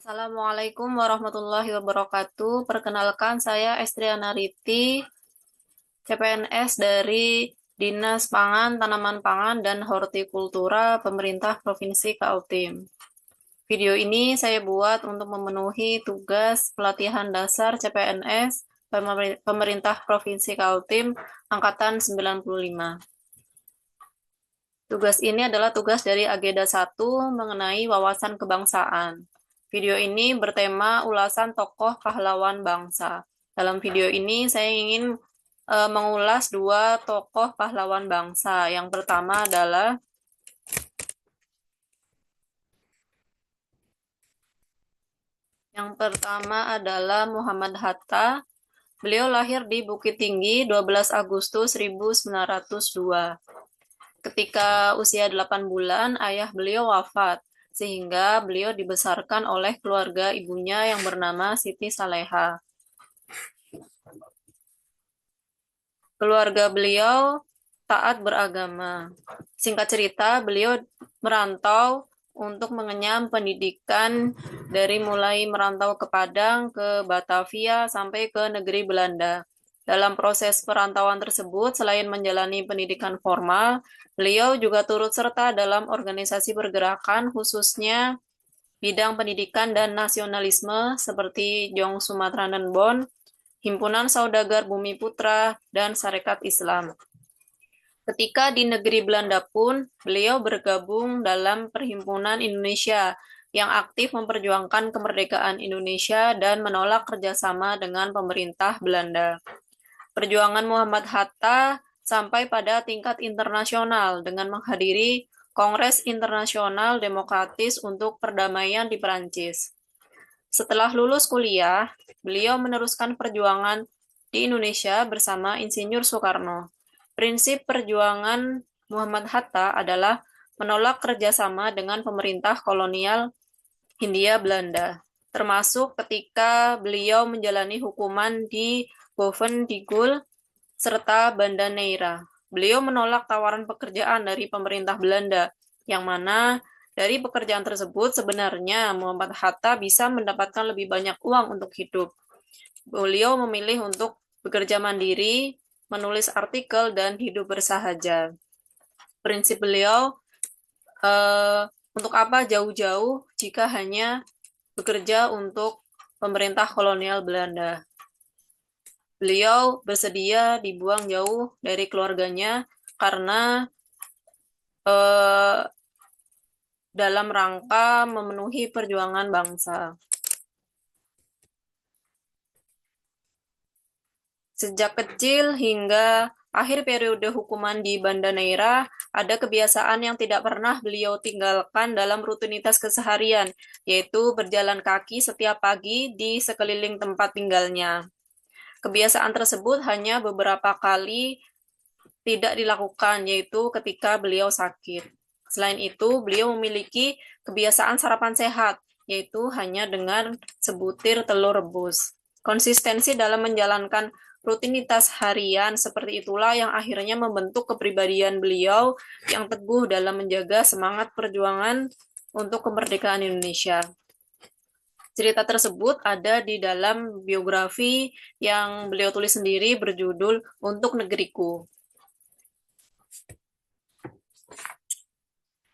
Assalamualaikum warahmatullahi wabarakatuh. Perkenalkan, saya Estriana Riti, CPNS dari Dinas Pangan, Tanaman Pangan, dan Hortikultura Pemerintah Provinsi Kaltim. Video ini saya buat untuk memenuhi tugas pelatihan dasar CPNS Pemerintah Provinsi Kaltim Angkatan 95. Tugas ini adalah tugas dari Agenda 1 mengenai wawasan kebangsaan. Video ini bertema ulasan tokoh pahlawan bangsa. Dalam video ini saya ingin mengulas dua tokoh pahlawan bangsa. Yang pertama adalah Muhammad Hatta. Beliau lahir di Bukit Tinggi 12 Agustus 1902. Ketika usia 8 bulan, ayah beliau wafat, sehingga beliau dibesarkan oleh keluarga ibunya yang bernama Siti Saleha. Keluarga beliau taat beragama. Singkat cerita, beliau merantau untuk mengenyam pendidikan dari mulai merantau ke Padang, ke Batavia, sampai ke negeri Belanda. Dalam proses perantauan tersebut, selain menjalani pendidikan formal, beliau juga turut serta dalam organisasi pergerakan, khususnya bidang pendidikan dan nasionalisme seperti Jong Sumatranan Bon, Himpunan Saudagar Bumi Putra, dan Sarekat Islam. Ketika di negeri Belanda pun, beliau bergabung dalam Perhimpunan Indonesia yang aktif memperjuangkan kemerdekaan Indonesia dan menolak kerjasama dengan pemerintah Belanda. Perjuangan Muhammad Hatta sampai pada tingkat internasional dengan menghadiri Kongres Internasional Demokratis untuk Perdamaian di Perancis. Setelah lulus kuliah, beliau meneruskan perjuangan di Indonesia bersama Insinyur Soekarno. Prinsip perjuangan Muhammad Hatta adalah menolak kerjasama dengan pemerintah kolonial Hindia Belanda, termasuk ketika beliau menjalani hukuman di Boven-Digul serta Banda Neira. Beliau menolak tawaran pekerjaan dari pemerintah Belanda, yang mana dari pekerjaan tersebut sebenarnya Muhammad Hatta bisa mendapatkan lebih banyak uang untuk hidup. Beliau memilih untuk bekerja mandiri, menulis artikel, dan hidup bersahaja. Prinsip beliau, untuk apa jauh-jauh jika hanya bekerja untuk pemerintah kolonial Belanda. Beliau bersedia dibuang jauh dari keluarganya karena dalam rangka memenuhi perjuangan bangsa. Sejak kecil hingga akhir periode hukuman di Banda Neira, ada kebiasaan yang tidak pernah beliau tinggalkan dalam rutinitas keseharian, yaitu berjalan kaki setiap pagi di sekeliling tempat tinggalnya. Kebiasaan tersebut hanya beberapa kali tidak dilakukan, yaitu ketika beliau sakit. Selain itu, beliau memiliki kebiasaan sarapan sehat, yaitu hanya dengan sebutir telur rebus. Konsistensi dalam menjalankan rutinitas harian seperti itulah yang akhirnya membentuk kepribadian beliau yang teguh dalam menjaga semangat perjuangan untuk kemerdekaan Indonesia. Cerita tersebut ada di dalam biografi yang beliau tulis sendiri berjudul Untuk Negeriku.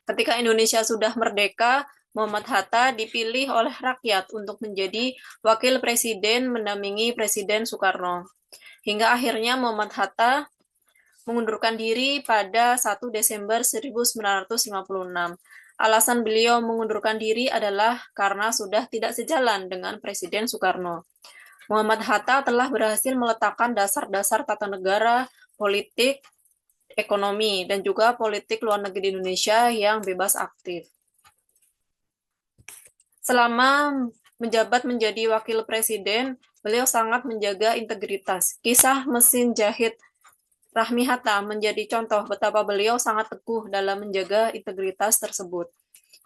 Ketika Indonesia sudah merdeka, Muhammad Hatta dipilih oleh rakyat untuk menjadi wakil presiden mendampingi Presiden Soekarno. Hingga akhirnya Muhammad Hatta mengundurkan diri pada 1 Desember 1956. Alasan beliau mengundurkan diri adalah karena sudah tidak sejalan dengan Presiden Soekarno. Muhammad Hatta telah berhasil meletakkan dasar-dasar tata negara, politik, ekonomi, dan juga politik luar negeri Indonesia yang bebas aktif. Selama menjabat menjadi wakil presiden, beliau sangat menjaga integritas. Kisah mesin jahit Rahmi Hatta menjadi contoh betapa beliau sangat teguh dalam menjaga integritas tersebut.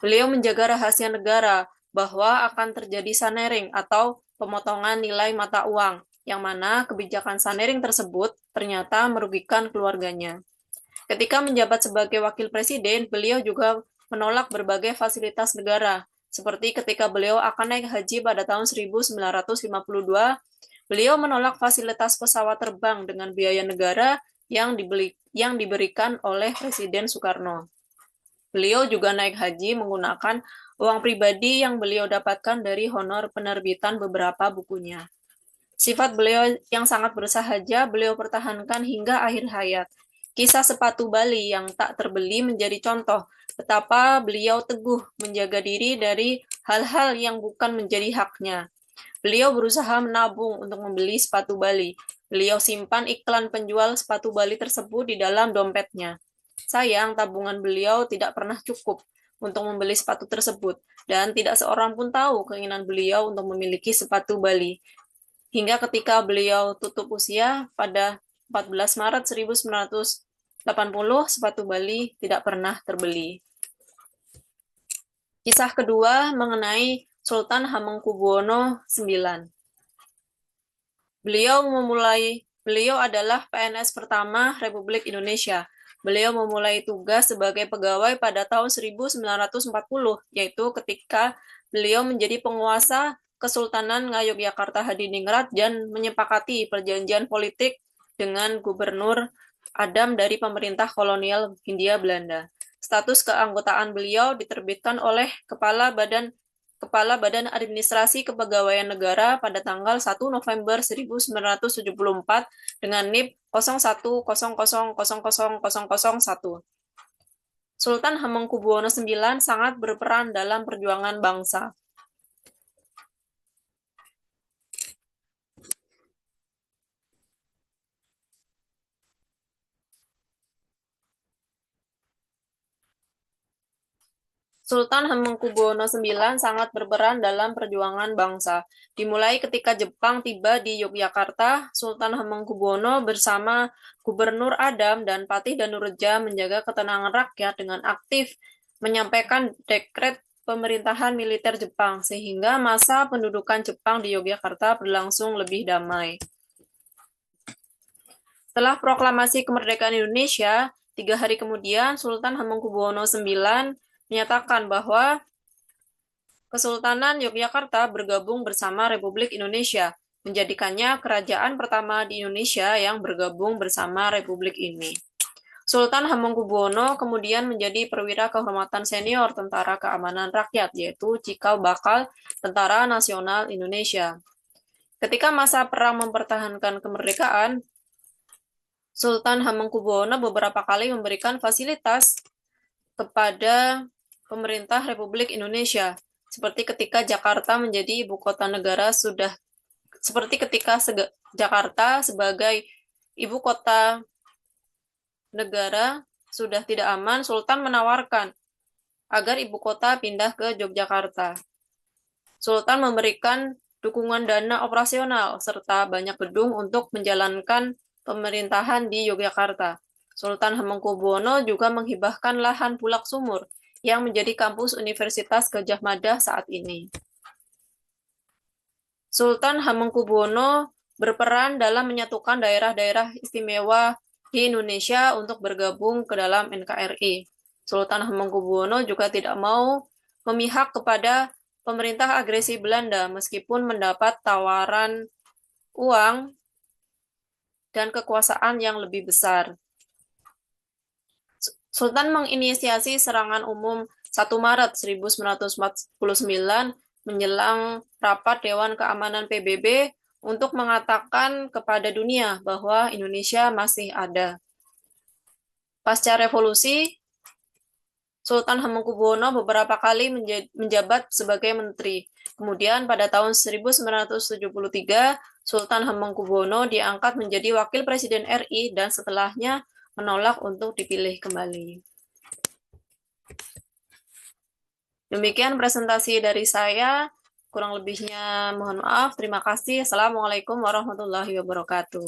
Beliau menjaga rahasia negara bahwa akan terjadi sanering atau pemotongan nilai mata uang, yang mana kebijakan sanering tersebut ternyata merugikan keluarganya. Ketika menjabat sebagai wakil presiden, beliau juga menolak berbagai fasilitas negara, Seperti ketika beliau akan naik haji pada tahun 1952, beliau menolak fasilitas pesawat terbang dengan biaya negara yang diberikan oleh Presiden Soekarno. Beliau juga naik haji menggunakan uang pribadi yang beliau dapatkan dari honor penerbitan beberapa bukunya. Sifat beliau yang sangat bersahaja beliau pertahankan hingga akhir hayat. Kisah sepatu Bali yang tak terbeli menjadi contoh betapa beliau teguh menjaga diri dari hal-hal yang bukan menjadi haknya. Beliau berusaha menabung untuk membeli sepatu Bali. Beliau simpan iklan penjual sepatu Bali tersebut di dalam dompetnya. Sayang, tabungan beliau tidak pernah cukup untuk membeli sepatu tersebut, dan tidak seorang pun tahu keinginan beliau untuk memiliki sepatu Bali. Hingga ketika beliau tutup usia pada 14 Maret 1980, sepatu Bali tidak pernah terbeli. Kisah kedua mengenai Sultan Hamengkubuwono IX. Beliau adalah PNS pertama Republik Indonesia. Beliau memulai tugas sebagai pegawai pada tahun 1940, yaitu ketika beliau menjadi penguasa Kesultanan Ngayogyakarta Hadiningrat dan menyepakati perjanjian politik dengan Gubernur Adam dari pemerintah kolonial Hindia Belanda. Status keanggotaan beliau diterbitkan oleh Kepala Badan Administrasi Kepegawaian Negara pada tanggal 1 November 1974 dengan NIP 01000001. Sultan Hamengkubuwono IX sangat berperan dalam perjuangan bangsa. Sultan Hamengkubuwono IX sangat berperan dalam perjuangan bangsa. Dimulai ketika Jepang tiba di Yogyakarta, Sultan Hamengkubuwono bersama Gubernur Adam dan Patih Danureja menjaga ketenangan rakyat dengan aktif menyampaikan dekret pemerintahan militer Jepang, sehingga masa pendudukan Jepang di Yogyakarta berlangsung lebih damai. Setelah proklamasi kemerdekaan Indonesia, 3 hari kemudian Sultan Hamengkubuwono IX menyatakan bahwa Kesultanan Yogyakarta bergabung bersama Republik Indonesia, menjadikannya kerajaan pertama di Indonesia yang bergabung bersama Republik ini. Sultan Hamengkubuwono kemudian menjadi perwira kehormatan senior Tentara Keamanan Rakyat, yaitu Cikal Bakal Tentara Nasional Indonesia. Ketika masa perang mempertahankan kemerdekaan, Sultan Hamengkubuwono beberapa kali memberikan fasilitas kepada pemerintah Republik Indonesia, seperti ketika Jakarta menjadi ibu kota negara Jakarta sebagai ibu kota negara sudah tidak aman, Sultan menawarkan agar ibu kota pindah ke Yogyakarta. Sultan memberikan dukungan dana operasional serta banyak gedung untuk menjalankan pemerintahan di Yogyakarta. Sultan Hamengkubuwono juga menghibahkan lahan Bulak Sumur yang menjadi kampus Universitas Gadjah Mada saat ini. Sultan Hamengkubuwono berperan dalam menyatukan daerah-daerah istimewa di Indonesia untuk bergabung ke dalam NKRI. Sultan Hamengkubuwono juga tidak mau memihak kepada pemerintah agresi Belanda meskipun mendapat tawaran uang dan kekuasaan yang lebih besar. Sultan menginisiasi serangan umum 1 Maret 1949 menjelang rapat Dewan Keamanan PBB untuk mengatakan kepada dunia bahwa Indonesia masih ada. Pasca revolusi, Sultan Hamengkubuwono beberapa kali menjabat sebagai menteri. Kemudian pada tahun 1973, Sultan Hamengkubuwono diangkat menjadi wakil presiden RI dan setelahnya menolak untuk dipilih kembali. Demikian presentasi dari saya. Kurang lebihnya mohon maaf. Terima kasih. Assalamualaikum warahmatullahi wabarakatuh.